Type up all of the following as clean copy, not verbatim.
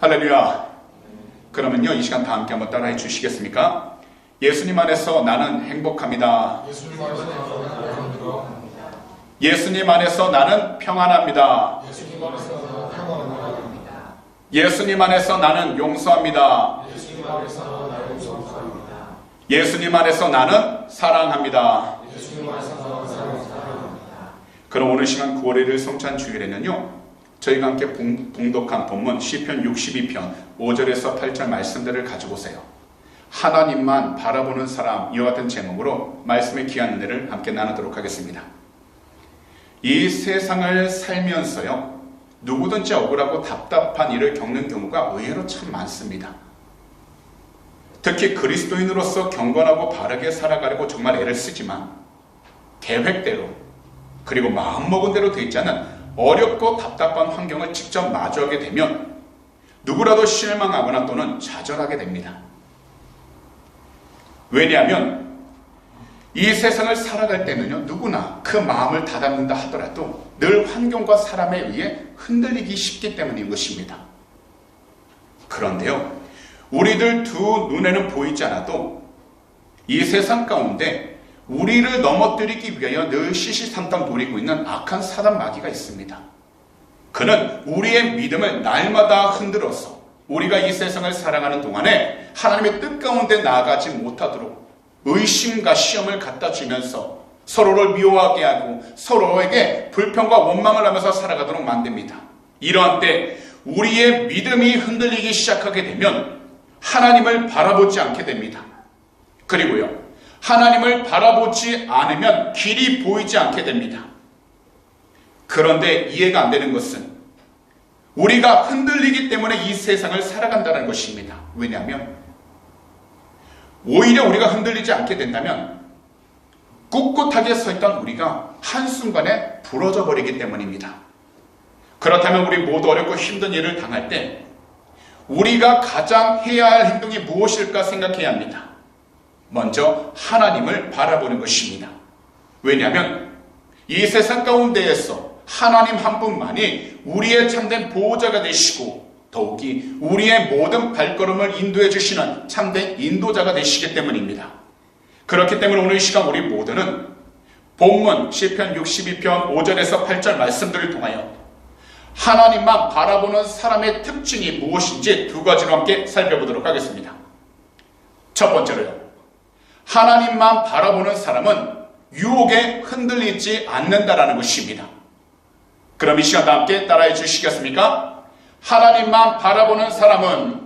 할렐루야. 그러면요, 이 시간 다 함께 한번 따라해 주시겠습니까? 예수님 안에서 나는 행복합니다. 예수님 안에서 나는 평안합니다. 예수님 안에서 나는 용서합니다. 예수님 안에서 나는 사랑합니다. 그럼 오늘 시간 9월 1일 성찬 주일에는요, 저희가 함께 봉독한 본문 시편 62편 5절에서 8절 말씀들을 가지고 오세요. 하나님만 바라보는 사람, 이와 같은 제목으로 말씀의 귀한 은혜를 함께 나누도록 하겠습니다. 이 세상을 살면서요, 누구든지 억울하고 답답한 일을 겪는 경우가 의외로 참 많습니다. 특히 그리스도인으로서 경건하고 바르게 살아가려고 정말 애를 쓰지만 계획대로, 그리고 마음먹은 대로 되어 있지 않은 어렵고 답답한 환경을 직접 마주하게 되면 누구라도 실망하거나 또는 좌절하게 됩니다. 왜냐하면 이 세상을 살아갈 때는요, 누구나 그 마음을 다잡는다 하더라도 늘 환경과 사람에 의해 흔들리기 쉽기 때문인 것입니다. 그런데요, 우리들 두 눈에는 보이지 않아도 이 세상 가운데 우리를 넘어뜨리기 위하여 늘 시시삼삼 노리고 있는 악한 사단 마귀가 있습니다. 그는 우리의 믿음을 날마다 흔들어서 우리가 이 세상을 살아가는 동안에 하나님의 뜻 가운데 나아가지 못하도록 의심과 시험을 갖다 주면서 서로를 미워하게 하고 서로에게 불평과 원망을 하면서 살아가도록 만듭니다. 이러한 때 우리의 믿음이 흔들리기 시작하게 되면 하나님을 바라보지 않게 됩니다. 그리고요, 하나님을 바라보지 않으면 길이 보이지 않게 됩니다. 그런데 이해가 안 되는 것은 우리가 흔들리기 때문에 이 세상을 살아간다는 것입니다. 왜냐하면 오히려 우리가 흔들리지 않게 된다면 꿋꿋하게 서 있던 우리가 한순간에 부러져 버리기 때문입니다. 그렇다면 우리 모두 어렵고 힘든 일을 당할 때 우리가 가장 해야 할 행동이 무엇일까 생각해야 합니다. 먼저 하나님을 바라보는 것입니다. 왜냐하면 이 세상 가운데에서 하나님 한 분만이 우리의 참된 보호자가 되시고 더욱이 우리의 모든 발걸음을 인도해 주시는 참된 인도자가 되시기 때문입니다. 그렇기 때문에 오늘 이 시간 우리 모두는 본문 시편 62편 5절에서 8절 말씀들을 통하여 하나님만 바라보는 사람의 특징이 무엇인지 두 가지로 함께 살펴보도록 하겠습니다. 첫 번째로요, 하나님만 바라보는 사람은 유혹에 흔들리지 않는다라는 것입니다. 그럼 이 시간 함께 따라해 주시겠습니까? 하나님만 바라보는 사람은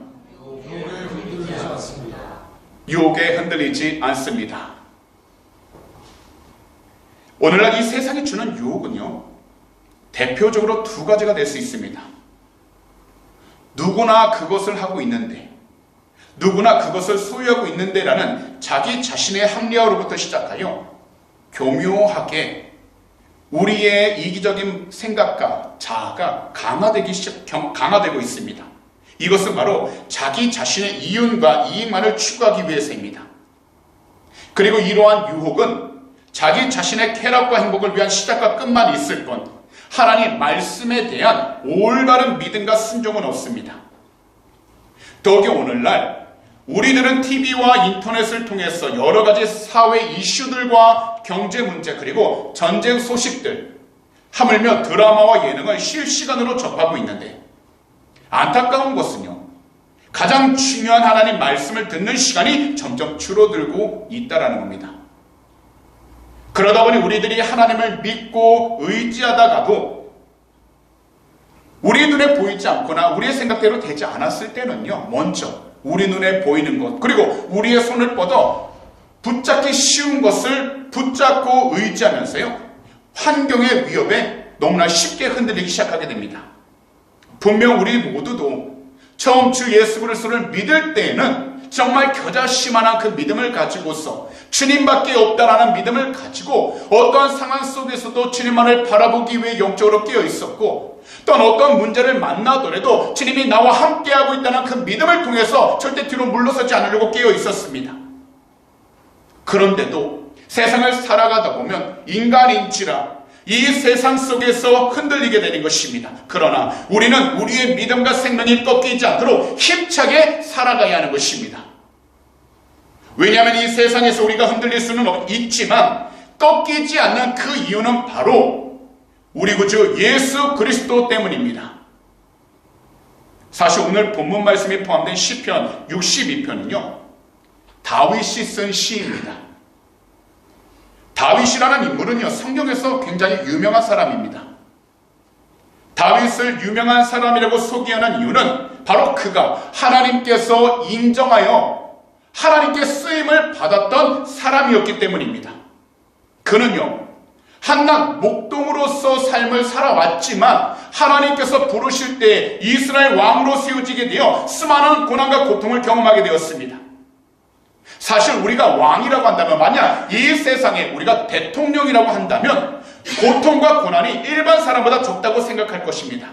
유혹에 흔들리지 않습니다. 오늘날 이 세상이 주는 유혹은요, 대표적으로 두 가지가 될 수 있습니다. 누구나 그것을 하고 있는데, 누구나 그것을 소유하고 있는데라는 자기 자신의 합리화로부터 시작하여 교묘하게 우리의 이기적인 생각과 자아가 강화되고 있습니다. 이것은 바로 자기 자신의 이윤과 이익만을 추구하기 위해서입니다. 그리고 이러한 유혹은 자기 자신의 쾌락과 행복을 위한 시작과 끝만 있을 뿐 하나님 말씀에 대한 올바른 믿음과 순종은 없습니다. 더욱이 오늘날 우리들은 TV와 인터넷을 통해서 여러 가지 사회 이슈들과 경제 문제 그리고 전쟁 소식들, 하물며 드라마와 예능을 실시간으로 접하고 있는데 안타까운 것은요, 가장 중요한 하나님 말씀을 듣는 시간이 점점 줄어들고 있다는 겁니다. 그러다 보니 우리들이 하나님을 믿고 의지하다가도 우리 눈에 보이지 않거나 우리의 생각대로 되지 않았을 때는요, 먼저 우리 눈에 보이는 것, 그리고 우리의 손을 뻗어 붙잡기 쉬운 것을 붙잡고 의지하면서요, 환경의 위협에 너무나 쉽게 흔들리기 시작하게 됩니다. 분명 우리 모두도 처음 주 예수 그리스도를 믿을 때에는 정말 겨자씨만한 그 믿음을 가지고서 주님밖에 없다라는 믿음을 가지고 어떠한 상황 속에서도 주님만을 바라보기 위해 영적으로 깨어 있었고, 또한 어떤 문제를 만나더라도 주님이 나와 함께하고 있다는 그 믿음을 통해서 절대 뒤로 물러서지 않으려고 깨어 있었습니다. 그런데도 세상을 살아가다 보면 인간인지라 이 세상 속에서 흔들리게 되는 것입니다. 그러나 우리는 우리의 믿음과 생명이 꺾이지 않도록 힘차게 살아가야 하는 것입니다. 왜냐하면 이 세상에서 우리가 흔들릴 수는 있지만 꺾이지 않는 그 이유는 바로 우리 구주 예수 그리스도 때문입니다. 사실 오늘 본문 말씀이 포함된 시편 62편은요, 다윗이 쓴 시입니다. 다윗이라는 인물은요, 성경에서 굉장히 유명한 사람입니다. 다윗을 유명한 사람이라고 소개하는 이유는 바로 그가 하나님께서 인정하여 하나님께 쓰임을 받았던 사람이었기 때문입니다. 그는요, 한낱 목동으로서 삶을 살아왔지만 하나님께서 부르실 때 이스라엘 왕으로 세워지게 되어 수많은 고난과 고통을 경험하게 되었습니다. 사실 우리가 왕이라고 한다면, 만약 이 세상에 우리가 대통령이라고 한다면 고통과 고난이 일반 사람보다 적다고 생각할 것입니다.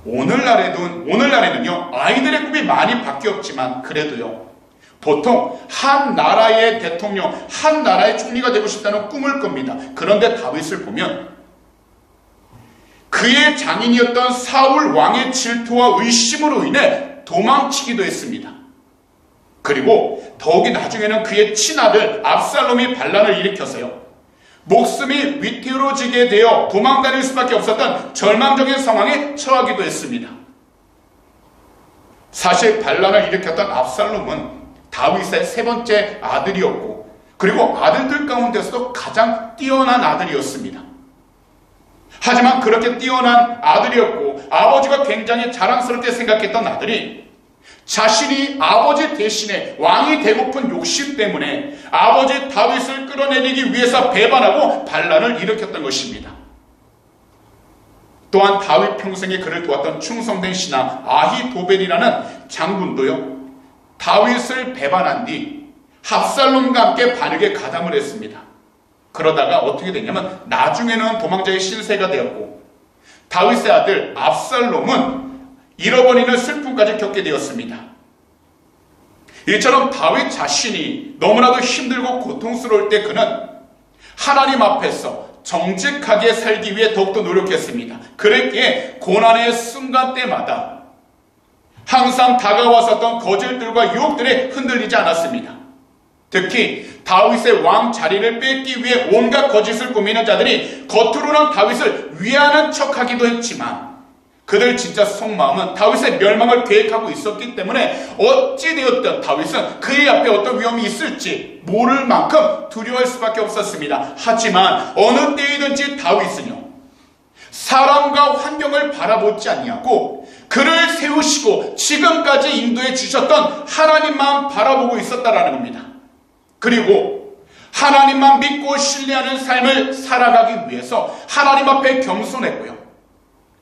오늘날에는요, 아이들의 꿈이 많이 바뀌었지만 그래도요, 보통 한 나라의 대통령, 한 나라의 총리가 되고 싶다는 꿈을 꿉니다. 그런데 다윗을 보면 그의 장인이었던 사울 왕의 질투와 의심으로 인해 도망치기도 했습니다. 그리고 더욱이 나중에는 그의 친아들 압살롬이 반란을 일으켜서요, 목숨이 위태로워지게 되어 도망다닐 수밖에 없었던 절망적인 상황에 처하기도 했습니다. 사실 반란을 일으켰던 압살롬은 다윗의 세 번째 아들이었고, 그리고 아들들 가운데서도 가장 뛰어난 아들이었습니다. 하지만 그렇게 뛰어난 아들이었고 아버지가 굉장히 자랑스럽게 생각했던 아들이 자신이 아버지 대신에 왕이 되고픈 욕심 때문에 아버지 다윗을 끌어내리기 위해서 배반하고 반란을 일으켰던 것입니다. 또한 다윗 평생에 그를 도왔던 충성된 신하 아히도벨이라는 장군도요, 다윗을 배반한 뒤 압살롬과 함께 반역에 가담을 했습니다. 그러다가 어떻게 됐냐면 나중에는 도망자의 신세가 되었고 다윗의 아들 압살롬은 잃어버리는 슬픔까지 겪게 되었습니다. 이처럼 다윗 자신이 너무나도 힘들고 고통스러울 때 그는 하나님 앞에서 정직하게 살기 위해 더욱더 노력했습니다. 그랬기에 고난의 순간 때마다 항상 다가왔었던 거짓들과 유혹들에 흔들리지 않았습니다. 특히 다윗의 왕 자리를 뺏기 위해 온갖 거짓을 꾸미는 자들이 겉으로는 다윗을 위하는 척하기도 했지만 그들 진짜 속마음은 다윗의 멸망을 계획하고 있었기 때문에 어찌되었든 다윗은 그의 앞에 어떤 위험이 있을지 모를 만큼 두려워할 수밖에 없었습니다. 하지만 어느 때이든지 다윗은요, 사람과 환경을 바라보지 아니하고 그를 세우시고 지금까지 인도해 주셨던 하나님만 바라보고 있었다라는 겁니다. 그리고 하나님만 믿고 신뢰하는 삶을 살아가기 위해서 하나님 앞에 겸손했고요,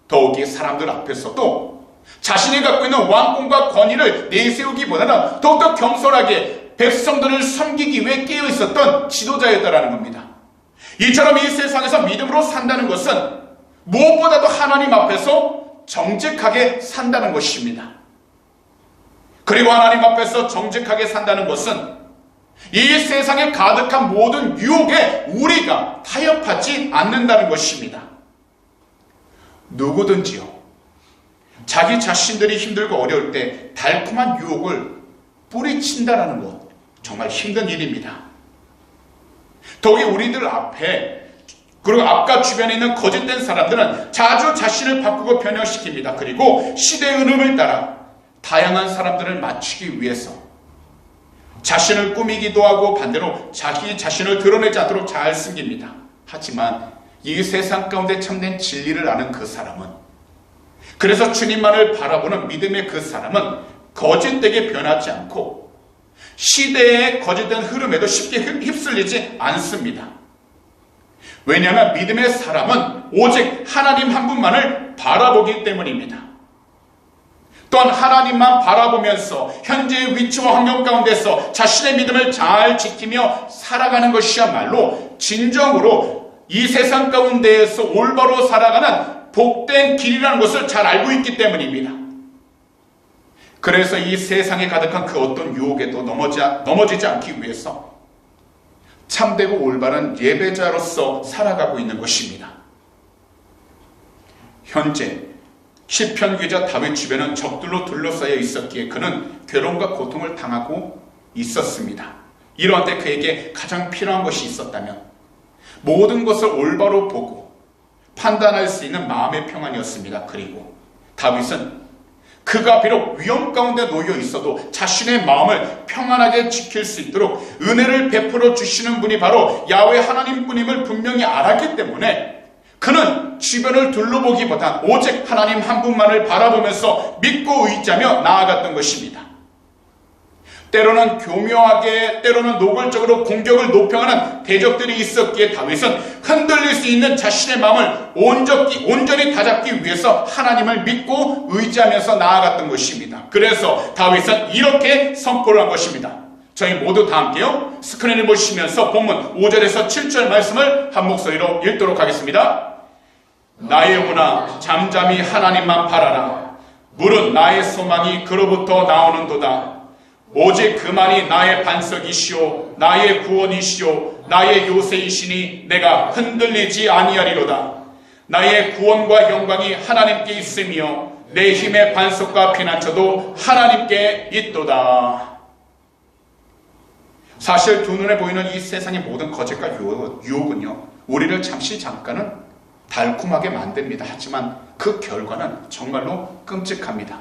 더욱이 사람들 앞에서도 자신이 갖고 있는 왕권과 권위를 내세우기보다는 더욱더 겸손하게 백성들을 섬기기 위해 깨어 있었던 지도자였다라는 겁니다. 이처럼 이 세상에서 믿음으로 산다는 것은 무엇보다도 하나님 앞에서 정직하게 산다는 것입니다. 그리고 하나님 앞에서 정직하게 산다는 것은 이 세상에 가득한 모든 유혹에 우리가 타협하지 않는다는 것입니다. 누구든지요, 자기 자신들이 힘들고 어려울 때 달콤한 유혹을 뿌리친다는 것, 정말 힘든 일입니다. 더욱이 우리들 앞에, 그리고 앞과 주변에 있는 거짓된 사람들은 자주 자신을 바꾸고 변형시킵니다. 그리고 시대의 흐름을 따라 다양한 사람들을 맞추기 위해서 자신을 꾸미기도 하고 반대로 자기 자신을 드러내지 않도록 잘 숨깁니다. 하지만 이 세상 가운데 참된 진리를 아는 그 사람은, 그래서 주님만을 바라보는 믿음의 그 사람은 거짓되게 변하지 않고 시대의 거짓된 흐름에도 쉽게 휩쓸리지 않습니다. 왜냐하면 믿음의 사람은 오직 하나님 한 분만을 바라보기 때문입니다. 또한 하나님만 바라보면서 현재의 위치와 환경 가운데서 자신의 믿음을 잘 지키며 살아가는 것이야말로 진정으로 이 세상 가운데에서 올바로 살아가는 복된 길이라는 것을 잘 알고 있기 때문입니다. 그래서 이 세상에 가득한 그 어떤 유혹에도 넘어지지 않기 위해서 참되고 올바른 예배자로서 살아가고 있는 것입니다. 현재 시편 기자 다윗 주변은 적들로 둘러싸여 있었기에 그는 괴로움과 고통을 당하고 있었습니다. 이러한 때 그에게 가장 필요한 것이 있었다면 모든 것을 올바로 보고 판단할 수 있는 마음의 평안이었습니다. 그리고 다윗은 그가 비록 위험 가운데 놓여 있어도 자신의 마음을 평안하게 지킬 수 있도록 은혜를 베풀어 주시는 분이 바로 야훼 하나님뿐임을 분명히 알았기 때문에 그는 주변을 둘러보기보다 오직 하나님 한 분만을 바라보면서 믿고 의지하며 나아갔던 것입니다. 때로는 교묘하게, 때로는 노골적으로 공격을 높여하는 대적들이 있었기에 다윗은 흔들릴 수 있는 자신의 마음을 온전히 다잡기 위해서 하나님을 믿고 의지하면서 나아갔던 것입니다. 그래서 다윗은 이렇게 선포를 한 것입니다. 저희 모두 다 함께요, 스크린을 보시면서 본문 5절에서 7절 말씀을 한 목소리로 읽도록 하겠습니다. 나의 영혼아, 잠잠히 하나님만 바라라. 물은 나의 소망이 그로부터 나오는도다. 오직 그만이 나의 반석이시오, 나의 구원이시오, 나의 요새이시니 내가 흔들리지 아니하리로다. 나의 구원과 영광이 하나님께 있으며 내 힘의 반석과 피난처도 하나님께 있도다. 사실 두 눈에 보이는 이 세상의 모든 거짓과 유혹은요, 우리를 잠깐은 달콤하게 만듭니다. 하지만 그 결과는 정말로 끔찍합니다.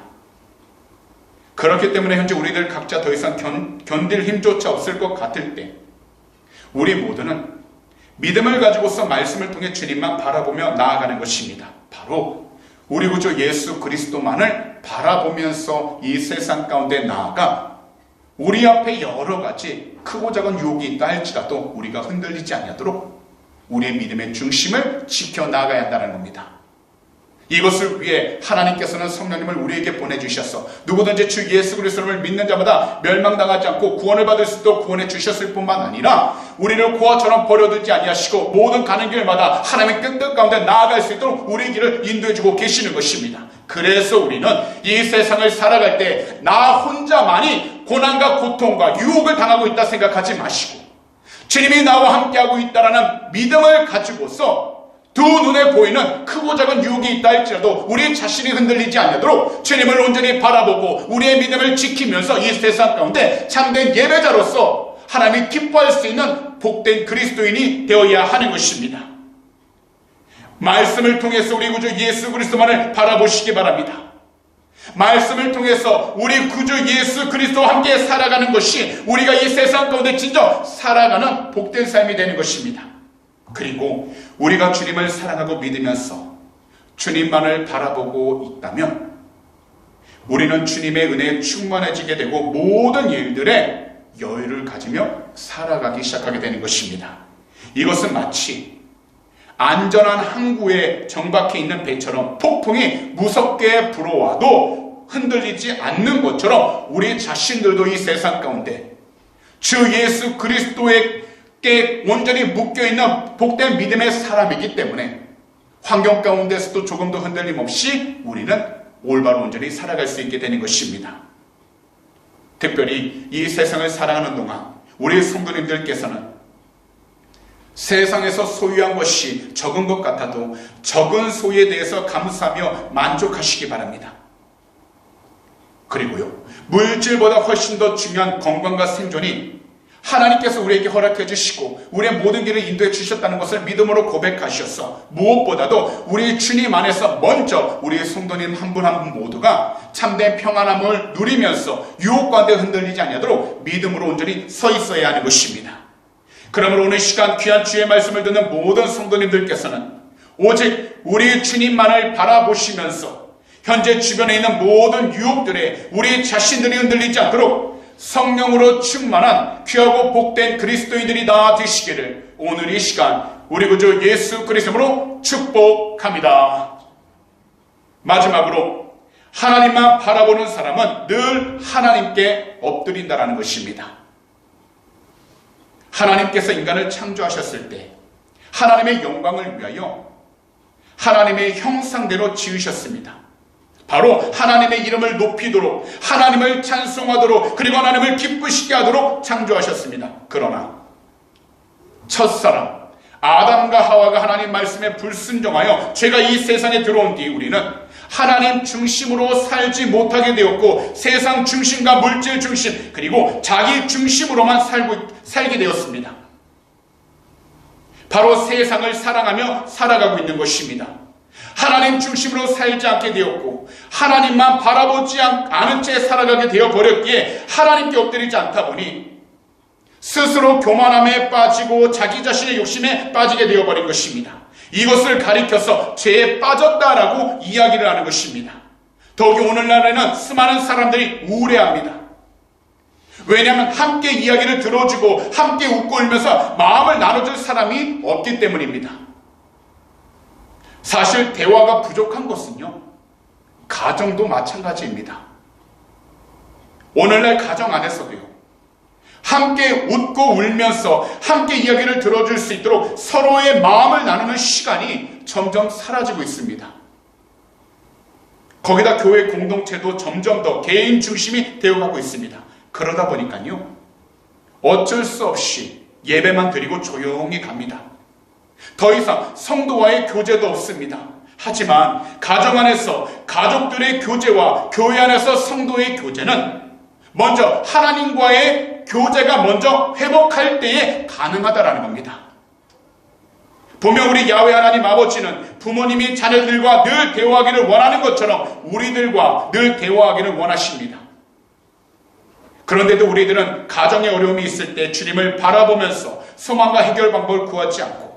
그렇기 때문에 현재 우리들 각자 더 이상 견딜 힘조차 없을 것 같을 때 우리 모두는 믿음을 가지고서 말씀을 통해 주님만 바라보며 나아가는 것입니다. 바로 우리 구주 예수 그리스도만을 바라보면서 이 세상 가운데 나아가 우리 앞에 여러 가지 크고 작은 유혹이 있다 할지라도 우리가 흔들리지 않도록 우리의 믿음의 중심을 지켜나가야 한다는 겁니다. 이것을 위해 하나님께서는 성령님을 우리에게 보내주셔서 누구든지 주 예수 그리스도를 믿는 자마다 멸망당하지 않고 구원을 받을 수 있도록 구원해 주셨을 뿐만 아니라 우리를 고아처럼 버려두지 아니하시고 모든 가는 길마다 하나님의 끈뜻 가운데 나아갈 수 있도록 우리의 길을 인도해주고 계시는 것입니다. 그래서 우리는 이 세상을 살아갈 때 나 혼자만이 고난과 고통과 유혹을 당하고 있다 생각하지 마시고 주님이 나와 함께하고 있다라는 믿음을 가지고서 두 눈에 보이는 크고 작은 유혹이 있다 할지라도 우리 자신이 흔들리지 않도록 주님을 온전히 바라보고 우리의 믿음을 지키면서 이 세상 가운데 참된 예배자로서 하나님이 기뻐할 수 있는 복된 그리스도인이 되어야 하는 것입니다. 말씀을 통해서 우리 구주 예수 그리스도만을 바라보시기 바랍니다. 말씀을 통해서 우리 구주 예수 그리스도와 함께 살아가는 것이 우리가 이 세상 가운데 진정 살아가는 복된 삶이 되는 것입니다. 그리고 우리가 주님을 사랑하고 믿으면서 주님만을 바라보고 있다면 우리는 주님의 은혜에 충만해지게 되고 모든 일들에 여유를 가지며 살아가기 시작하게 되는 것입니다. 이것은 마치 안전한 항구에 정박해 있는 배처럼 폭풍이 무섭게 불어와도 흔들리지 않는 것처럼 우리 자신들도 이 세상 가운데 주 예수 그리스도의 온전히 묶여있는 복된 믿음의 사람이기 때문에 환경 가운데서도 조금도 흔들림 없이 우리는 올바로 온전히 살아갈 수 있게 되는 것입니다. 특별히 이 세상을 살아가는 동안 우리 성도님들께서는 세상에서 소유한 것이 적은 것 같아도 적은 소유에 대해서 감사하며 만족하시기 바랍니다. 그리고요, 물질보다 훨씬 더 중요한 건강과 생존이 하나님께서 우리에게 허락해 주시고 우리의 모든 길을 인도해 주셨다는 것을 믿음으로 고백하셔서 무엇보다도 우리 주님 안에서 먼저 우리의 성도님 한 분 한 분 모두가 참된 평안함을 누리면서 유혹 가운데 흔들리지 않도록 믿음으로 온전히 서 있어야 하는 것입니다. 그러므로 오늘 시간 귀한 주의 말씀을 듣는 모든 성도님들께서는 오직 우리 주님만을 바라보시면서 현재 주변에 있는 모든 유혹들에 우리 자신들이 흔들리지 않도록 성령으로 충만한 귀하고 복된 그리스도인들이 다 되시기를 오늘 이 시간 우리 구주 예수 그리스도로 축복합니다. 마지막으로 하나님만 바라보는 사람은 늘 하나님께 엎드린다라는 것입니다. 하나님께서 인간을 창조하셨을 때 하나님의 영광을 위하여 하나님의 형상대로 지으셨습니다. 바로 하나님의 이름을 높이도록 하나님을 찬송하도록 그리고 하나님을 기쁘시게 하도록 창조하셨습니다. 그러나 첫사람 아담과 하와가 하나님 말씀에 불순종하여 죄가 이 세상에 들어온 뒤 우리는 하나님 중심으로 살지 못하게 되었고 세상 중심과 물질 중심 그리고 자기 중심으로만 살게 되었습니다. 바로 세상을 사랑하며 살아가고 있는 것입니다. 하나님 중심으로 살지 않게 되었고 하나님만 바라보지 않은 채 살아가게 되어버렸기에 하나님께 엎드리지 않다 보니 스스로 교만함에 빠지고 자기 자신의 욕심에 빠지게 되어버린 것입니다. 이것을 가리켜서 죄에 빠졌다라고 이야기를 하는 것입니다. 더욱이 오늘날에는 수많은 사람들이 우울해합니다. 왜냐하면 함께 이야기를 들어주고 함께 웃고 울면서 마음을 나눠줄 사람이 없기 때문입니다. 사실 대화가 부족한 것은요, 가정도 마찬가지입니다. 오늘날 가정 안에서도요, 함께 웃고 울면서 함께 이야기를 들어줄 수 있도록 서로의 마음을 나누는 시간이 점점 사라지고 있습니다. 거기다 교회 공동체도 점점 더 개인 중심이 되어가고 있습니다. 그러다 보니까요, 어쩔 수 없이 예배만 드리고 조용히 갑니다. 더 이상 성도와의 교제도 없습니다. 하지만 가정 안에서 가족들의 교제와 교회 안에서 성도의 교제는 먼저 하나님과의 교제가 먼저 회복할 때에 가능하다라는 겁니다. 분명 우리 야훼 하나님 아버지는 부모님이 자녀들과 늘 대화하기를 원하는 것처럼 우리들과 늘 대화하기를 원하십니다. 그런데도 우리들은 가정에 어려움이 있을 때 주님을 바라보면서 소망과 해결 방법을 구하지 않고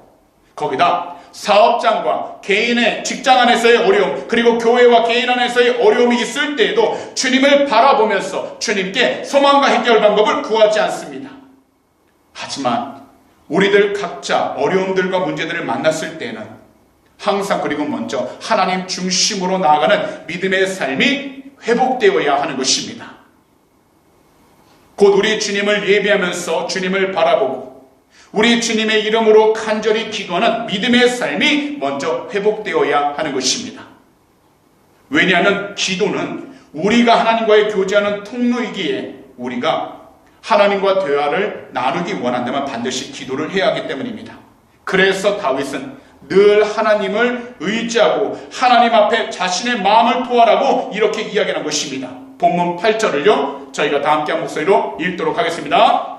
거기다 사업장과 개인의 직장 안에서의 어려움 그리고 교회와 개인 안에서의 어려움이 있을 때에도 주님을 바라보면서 주님께 소망과 해결 방법을 구하지 않습니다. 하지만 우리들 각자 어려움들과 문제들을 만났을 때는 항상 그리고 먼저 하나님 중심으로 나아가는 믿음의 삶이 회복되어야 하는 것입니다. 곧 우리 주님을 예배하면서 주님을 바라보고 우리 주님의 이름으로 간절히 기도하는 믿음의 삶이 먼저 회복되어야 하는 것입니다. 왜냐하면 기도는 우리가 하나님과의 교제하는 통로이기에 우리가 하나님과 대화를 나누기 원한다면 반드시 기도를 해야 하기 때문입니다. 그래서 다윗은 늘 하나님을 의지하고 하나님 앞에 자신의 마음을 토하라고 이렇게 이야기하는 것입니다. 본문 8절을요 저희가 다 함께 한 목소리로 읽도록 하겠습니다.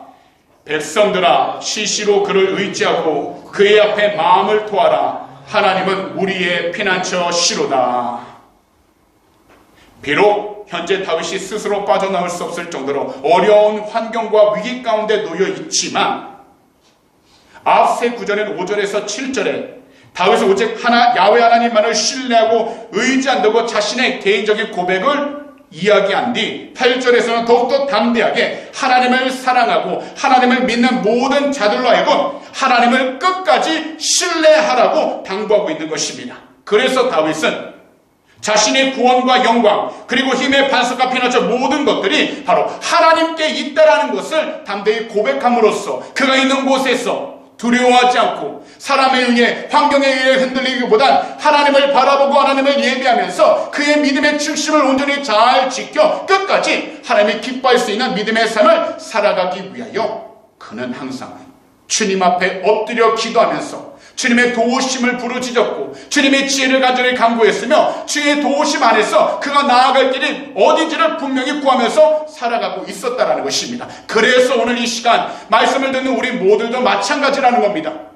백성들아 시시로 그를 의지하고 그의 앞에 마음을 토하라. 하나님은 우리의 피난처 시로다. 비록 현재 다윗이 스스로 빠져나올 수 없을 정도로 어려운 환경과 위기 가운데 놓여 있지만 앞세 구절인 5절에서 7절에 다윗은 오직 야훼 하나님만을 신뢰하고 의지한다고 자신의 개인적인 고백을 이야기한 뒤 8절에서는 더욱더 담대하게 하나님을 사랑하고 하나님을 믿는 모든 자들로 하여금 하나님을 끝까지 신뢰하라고 당부하고 있는 것입니다. 그래서 다윗은 자신의 구원과 영광 그리고 힘의 반석과 피난처 모든 것들이 바로 하나님께 있다라는 것을 담대히 고백함으로써 그가 있는 곳에서 두려워하지 않고 사람에 의해 환경에 의해 흔들리기보단 하나님을 바라보고 하나님을 예배하면서 그의 믿음의 중심을 온전히 잘 지켜 끝까지 하나님이 기뻐할 수 있는 믿음의 삶을 살아가기 위하여 그는 항상 주님 앞에 엎드려 기도하면서 주님의 도우심을 부르짖었고 주님의 지혜를 간절히 간구했으며 주의 도우심 안에서 그가 나아갈 길이 어딘지를 분명히 구하면서 살아가고 있었다라는 것입니다. 그래서 오늘 이 시간 말씀을 듣는 우리 모두도 마찬가지라는 겁니다.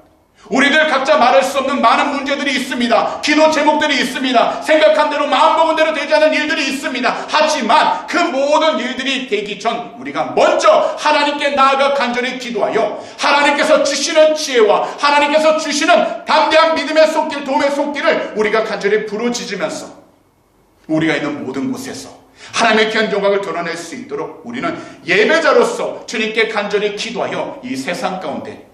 우리들 각자 말할 수 없는 많은 문제들이 있습니다. 기도 제목들이 있습니다. 생각한 대로 마음먹은 대로 되지 않은 일들이 있습니다. 하지만 그 모든 일들이 되기 전 우리가 먼저 하나님께 나아가 간절히 기도하여 하나님께서 주시는 지혜와 하나님께서 주시는 담대한 믿음의 손길, 도움의 손길을 우리가 간절히 부르짖으면서 우리가 있는 모든 곳에서 하나님의 귀한 영광을 드러낼 수 있도록 우리는 예배자로서 주님께 간절히 기도하여 이 세상 가운데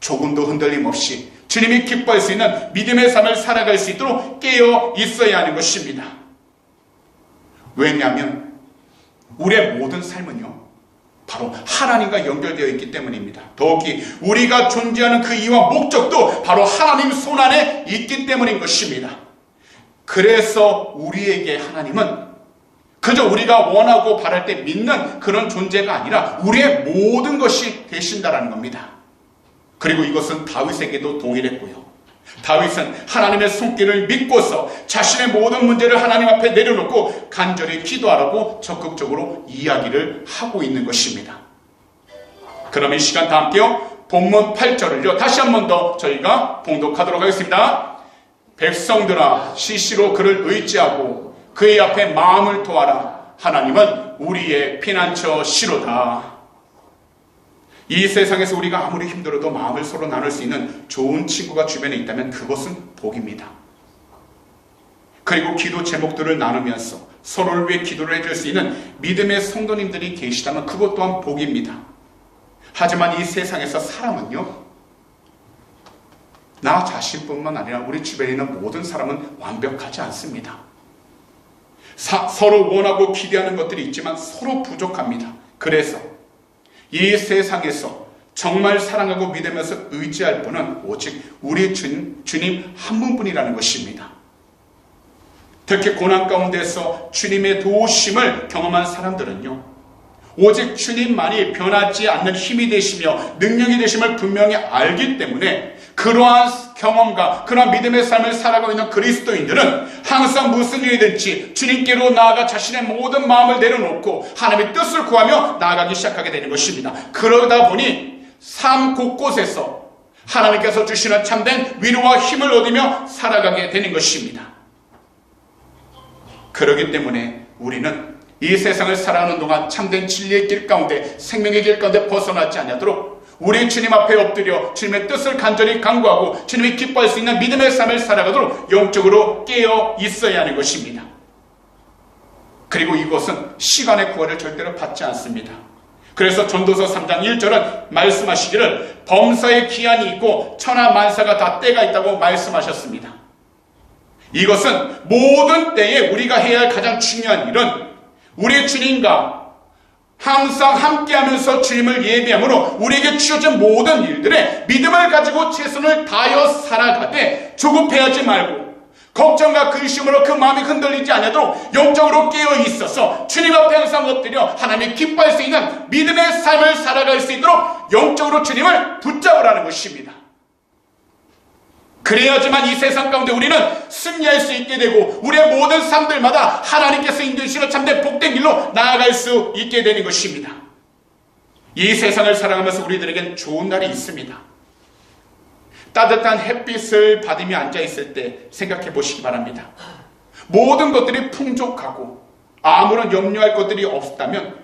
조금도 흔들림 없이 주님이 기뻐할 수 있는 믿음의 삶을 살아갈 수 있도록 깨어 있어야 하는 것입니다. 왜냐하면 우리의 모든 삶은요 바로 하나님과 연결되어 있기 때문입니다. 더욱이 우리가 존재하는 그 이유와 목적도 바로 하나님 손안에 있기 때문인 것입니다. 그래서 우리에게 하나님은 그저 우리가 원하고 바랄 때 믿는 그런 존재가 아니라 우리의 모든 것이 되신다라는 겁니다. 그리고 이것은 다윗에게도 동일했고요. 다윗은 하나님의 손길을 믿고서 자신의 모든 문제를 하나님 앞에 내려놓고 간절히 기도하라고 적극적으로 이야기를 하고 있는 것입니다. 그럼 이 시간 다 함께요, 본문 8절을요 다시 한 번 더 저희가 봉독하도록 하겠습니다. 백성들아, 시시로 그를 의지하고 그의 앞에 마음을 토하라. 하나님은 우리의 피난처 시로다. 이 세상에서 우리가 아무리 힘들어도 마음을 서로 나눌 수 있는 좋은 친구가 주변에 있다면 그것은 복입니다. 그리고 기도 제목들을 나누면서 서로를 위해 기도를 해줄 수 있는 믿음의 성도님들이 계시다면 그것 또한 복입니다. 하지만 이 세상에서 사람은요, 나 자신뿐만 아니라 우리 주변에 있는 모든 사람은 완벽하지 않습니다. 서로 원하고 기대하는 것들이 있지만 서로 부족합니다. 그래서 이 세상에서 정말 사랑하고 믿으면서 의지할 분은 오직 우리 주님 한 분뿐이라는 것입니다. 특히 고난 가운데서 주님의 도우심을 경험한 사람들은요, 오직 주님만이 변하지 않는 힘이 되시며 능력이 되심을 분명히 알기 때문에 그러한 경험과 그러한 믿음의 삶을 살아가고 있는 그리스도인들은 항상 무슨 일이든지 주님께로 나아가 자신의 모든 마음을 내려놓고 하나님의 뜻을 구하며 나아가기 시작하게 되는 것입니다. 그러다 보니 삶 곳곳에서 하나님께서 주시는 참된 위로와 힘을 얻으며 살아가게 되는 것입니다. 그렇기 때문에 우리는 이 세상을 살아가는 동안 참된 진리의 길 가운데, 생명의 길 가운데 벗어나지 않도록 우리 주님 앞에 엎드려 주님의 뜻을 간절히 간구하고 주님이 기뻐할 수 있는 믿음의 삶을 살아가도록 영적으로 깨어 있어야 하는 것입니다. 그리고 이것은 시간의 구원을 절대로 받지 않습니다. 그래서 전도서 3장 1절은 말씀하시기를 범사의 기한이 있고 천하만사가 다 때가 있다고 말씀하셨습니다. 이것은 모든 때에 우리가 해야 할 가장 중요한 일은 우리 주님과 항상 함께하면서 주님을 예배함으로 우리에게 주어진 모든 일들에 믿음을 가지고 최선을 다하여 살아가되 조급해하지 말고 걱정과 근심으로 그 마음이 흔들리지 않도록 영적으로 깨어 있어서 주님 앞에 항상 엎드려 하나님이 기뻐할 수 있는 믿음의 삶을 살아갈 수 있도록 영적으로 주님을 붙잡으라는 것입니다. 그래야지만 이 세상 가운데 우리는 승리할 수 있게 되고 우리의 모든 삶들마다 하나님께서 인도하시는 참된 복된 길로 나아갈 수 있게 되는 것입니다. 이 세상을 살아가면서 우리들에겐 좋은 날이 있습니다. 따뜻한 햇빛을 받으며 앉아있을 때 생각해 보시기 바랍니다. 모든 것들이 풍족하고 아무런 염려할 것들이 없다면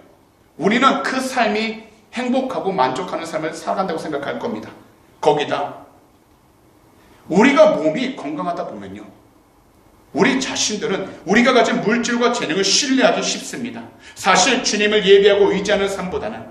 우리는 그 삶이 행복하고 만족하는 삶을 살아간다고 생각할 겁니다. 거기다 우리가 몸이 건강하다 보면요, 우리 자신들은 우리가 가진 물질과 재능을 신뢰하기 쉽습니다. 사실 주님을 예배하고 의지하는 삶보다는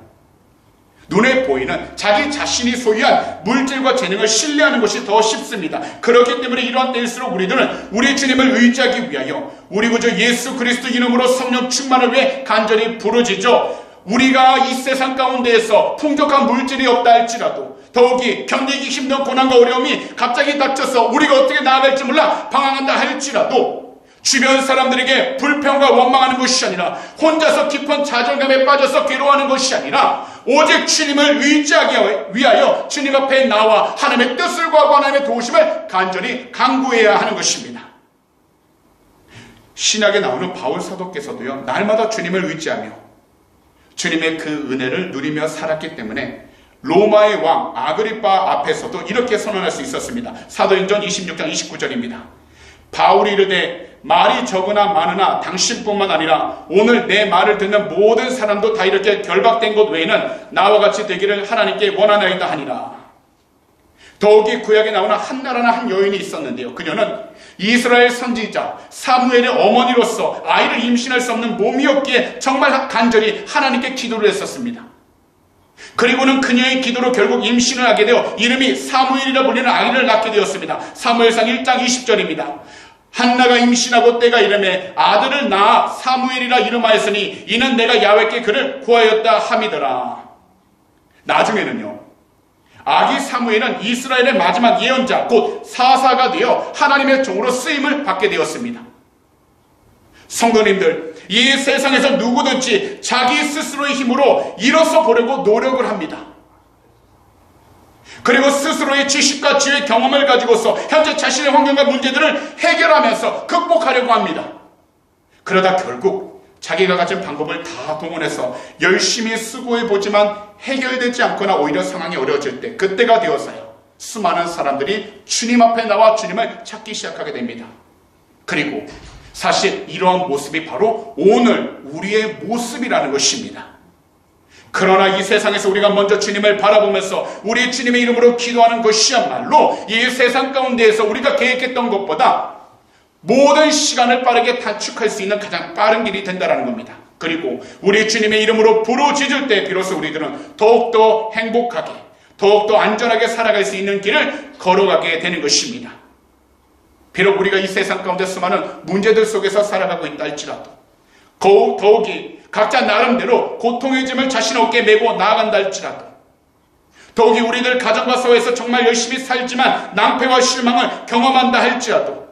눈에 보이는 자기 자신이 소유한 물질과 재능을 신뢰하는 것이 더 쉽습니다. 그렇기 때문에 이러한 때일수록 우리들은 우리 주님을 의지하기 위하여 우리 구주 예수 그리스도 이름으로 성령 충만을 위해 간절히 부르짖어 우리가 이 세상 가운데에서 풍족한 물질이 없다 할지라도 더욱이 견디기 힘든 고난과 어려움이 갑자기 닥쳐서 우리가 어떻게 나아갈지 몰라 방황한다 할지라도 주변 사람들에게 불평과 원망하는 것이 아니라 혼자서 깊은 좌절감에 빠져서 괴로워하는 것이 아니라 오직 주님을 의지하기 위하여 주님 앞에 나와 하나님의 뜻을 구하고 하나님의 도우심을 간절히 간구해야 하는 것입니다. 신약에 나오는 바울 사도께서도요, 날마다 주님을 의지하며 주님의 그 은혜를 누리며 살았기 때문에 로마의 왕 아그리파 앞에서도 이렇게 선언할 수 있었습니다. 사도행전 26장 29절입니다. 바울이 이르되 말이 적으나 많으나 당신뿐만 아니라 오늘 내 말을 듣는 모든 사람도 다 이렇게 결박된 것 외에는 나와 같이 되기를 하나님께 원하나이다 하니라. 더욱이 구약에 나오는 한나라는 한 여인이 있었는데요, 그녀는 이스라엘 선지자 사무엘의 어머니로서 아이를 임신할 수 없는 몸이었기에 정말 간절히 하나님께 기도를 했었습니다. 그리고는 그녀의 기도로 결국 임신을 하게 되어 이름이 사무엘이라 불리는 아이를 낳게 되었습니다. 사무엘상 1장 20절입니다. 한나가 임신하고 때가 이르매 아들을 낳아 사무엘이라 이름하였으니 이는 내가 야훼께 그를 구하였다 함이더라. 나중에는요, 아기 사무엘은 이스라엘의 마지막 예언자 곧 사사가 되어 하나님의 종으로 쓰임을 받게 되었습니다. 성도님들, 이 세상에서 누구든지 자기 스스로의 힘으로 일어서 보려고 노력을 합니다. 그리고 스스로의 지식과 지혜 경험을 가지고서 현재 자신의 환경과 문제들을 해결하면서 극복하려고 합니다. 그러다 결국 자기가 가진 방법을 다 동원해서 열심히 수고해보지만 해결되지 않거나 오히려 상황이 어려워질 때, 그때가 되어서요 수많은 사람들이 주님 앞에 나와 주님을 찾기 시작하게 됩니다. 그리고 사실 이러한 모습이 바로 오늘 우리의 모습이라는 것입니다. 그러나 이 세상에서 우리가 먼저 주님을 바라보면서 우리 주님의 이름으로 기도하는 것이야말로 이 세상 가운데에서 우리가 계획했던 것보다 모든 시간을 빠르게 단축할 수 있는 가장 빠른 길이 된다는 겁니다. 그리고 우리 주님의 이름으로 부르짖을 때 비로소 우리들은 더욱더 행복하게, 더욱더 안전하게 살아갈 수 있는 길을 걸어가게 되는 것입니다. 비록 우리가 이 세상 가운데 수많은 문제들 속에서 살아가고 있다 할지라도, 더욱이 각자 나름대로 고통의 짐을 자신 없게 메고 나아간다 할지라도, 더욱이 우리들 가정과 사회에서 정말 열심히 살지만 낭패와 실망을 경험한다 할지라도,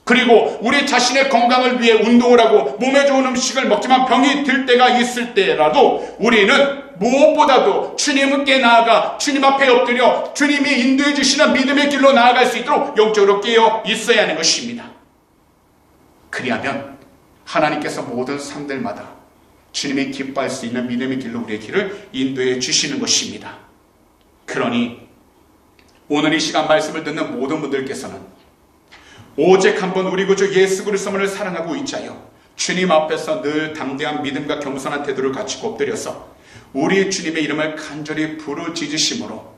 그리고 우리 자신의 건강을 위해 운동을 하고 몸에 좋은 음식을 먹지만 병이 들 때가 있을 때라도 우리는 무엇보다도 주님께 나아가 주님 앞에 엎드려 주님이 인도해 주시는 믿음의 길로 나아갈 수 있도록 영적으로 깨어 있어야 하는 것입니다. 그리하면 하나님께서 모든 삶들마다 주님이 기뻐할 수 있는 믿음의 길로 우리의 길을 인도해 주시는 것입니다. 그러니 오늘 이 시간 말씀을 듣는 모든 분들께서는 오직 한번 우리 구주 예수 그리스도를 사랑하고 있자요 주님 앞에서 늘 담대한 믿음과 겸손한 태도를 가지고 엎드려서 우리 주님의 이름을 간절히 부르짖으심으로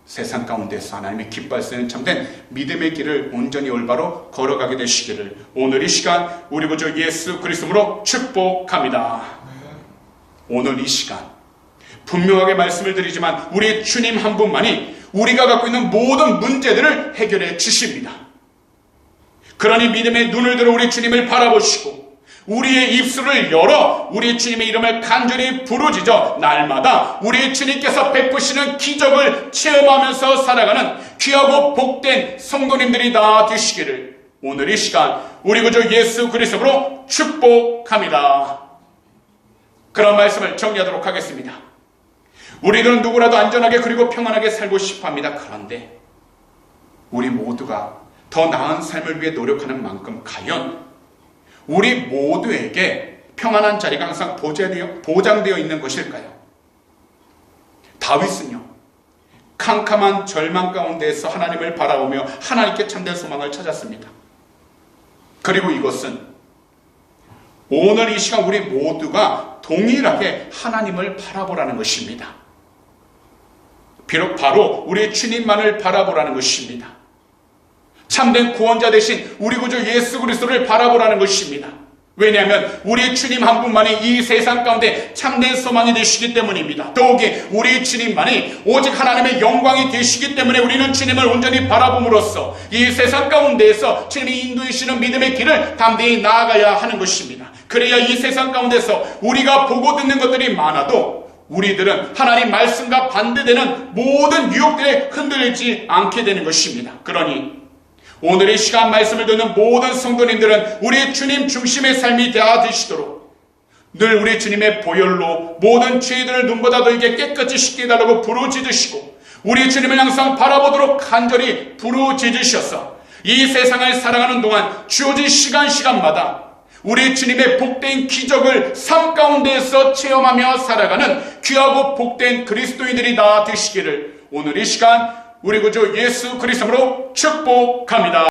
세상 가운데서 하나님이 기뻐할 수 있는 참된 믿음의 길을 온전히 올바로 걸어가게 되시기를 오늘 이 시간 우리 구주 예수 그리스도로 축복합니다. 오늘 이 시간 분명하게 말씀을 드리지만 우리 주님 한 분만이 우리가 갖고 있는 모든 문제들을 해결해 주십니다. 그러니 믿음의 눈을 들어 우리 주님을 바라보시고 우리의 입술을 열어 우리 주님의 이름을 간절히 부르짖어 날마다 우리 주님께서 베푸시는 기적을 체험하면서 살아가는 귀하고 복된 성도님들이 다 되시기를 오늘 이 시간 우리 구주 예수 그리스도로 축복합니다. 그런 말씀을 정리하도록 하겠습니다. 우리들은 누구라도 안전하게 그리고 평안하게 살고 싶어합니다. 그런데 우리 모두가 더 나은 삶을 위해 노력하는 만큼 과연 우리 모두에게 평안한 자리가 항상 보장되어 있는 것일까요? 다윗은요 캄캄한 절망 가운데에서 하나님을 바라보며 하나님께 참된 소망을 찾았습니다. 그리고 이것은 오늘 이 시간 우리 모두가 동일하게 하나님을 바라보라는 것입니다. 비록 바로 우리 주님만을 바라보라는 것입니다. 참된 구원자 되신 우리 구주 예수 그리스도를 바라보라는 것입니다. 왜냐하면 우리 주님 한 분만이 이 세상 가운데 참된 소망이 되시기 때문입니다. 더욱이 우리 주님만이 오직 하나님의 영광이 되시기 때문에 우리는 주님을 온전히 바라봄으로써 이 세상 가운데에서 주님이 인도해 주시는 믿음의 길을 담대히 나아가야 하는 것입니다. 그래야 이 세상 가운데서 우리가 보고 듣는 것들이 많아도 우리들은 하나님 말씀과 반대되는 모든 유혹들에 흔들리지 않게 되는 것입니다. 그러니 오늘 이 시간 말씀을 듣는 모든 성도님들은 우리 주님 중심의 삶이 되시도록 늘 우리 주님의 보혈로 모든 죄들을 눈보다도 이게 깨끗이 씻게 해달라고 부르짖으시고 우리 주님을 항상 바라보도록 간절히 부르짖으셔서 이 세상을 살아가는 동안 주어진 시간마다 우리 주님의 복된 기적을 삶 가운데에서 체험하며 살아가는 귀하고 복된 그리스도인들이 다 되시기를 오늘 이 시간 우리 구주 예수 그리스도로 축복합니다.